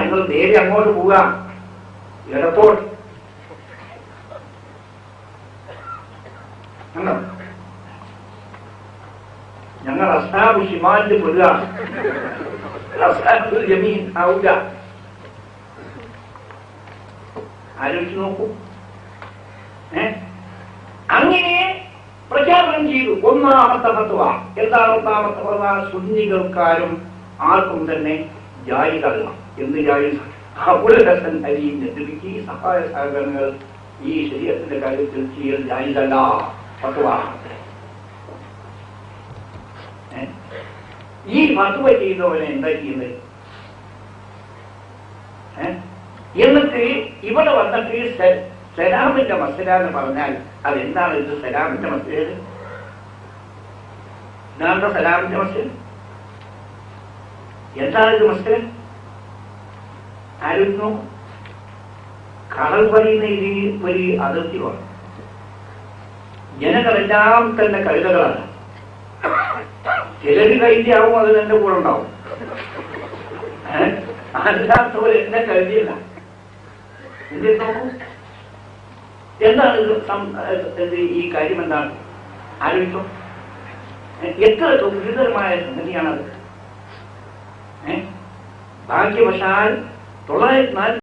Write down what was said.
ഞങ്ങൾ നേരെ അങ്ങോട്ട് പോകാം, ഇടത്തോട്ട്. ഞങ്ങൾ അസ്ഹാബു ഷിമാലിൽ പെടുകയാണ്, അസ്ഹാബുൽ യമീൻ ആവുക. ആലോചിച്ച് നോക്കൂ. അങ്ങനെ പ്രഖ്യാപനം ചെയ്തു. ഒന്നാമത്തെ ഫത്വ എന്താണ്? ഒന്നാമത്തെ ഫത്വ സുന്നികൾക്കാരും ആർക്കും തന്നെ ജായിദല്ല. എന്ത് ജായിദ്? അബുൽ ഹസൻ അലി നദ്വിക്ക് സഹായ സഹകരണങ്ങൾ ഈ ശരീഅത്തിന്റെ കാര്യത്തിൽ ചെയ്യൽ ജായിദല്ല. ഫത്വ. ഈ ഫത്വ ചെയ്തവനെ എന്താ ചെയ്യുന്നത്? എന്നിട്ട് ഇവിടെ വന്നിട്ട് സലാമിന്റെ മസല എന്ന് പറഞ്ഞാൽ അതെന്താണ്? ഇത് സലാമിന്റെ മസല. ഇതാണ് സലാമിന്റെ മസല. എന്താണ് ഇത് മസല? ആയിരുന്നു കളർ പറയുന്ന ഇതിന് ഒരു അതിർത്തി വേണം. ജനങ്ങളെല്ലാം തന്നെ കഴുതകളാണ്. ചിലര് കൈന്റെ ആവും, അത് എന്റെ കൂടെ ഉണ്ടാവും. അല്ലാത്തവർ എന്നെ കരുതിയില്ല. എന്ത് നോക്കൂ, എന്താണ് ഈ കാര്യം? എന്താണ് ആലോചിച്ചോ? എത്ര ഗുരുതരമായ സംഗതിയാണത്. ഭാഗ്യവശാൽ 940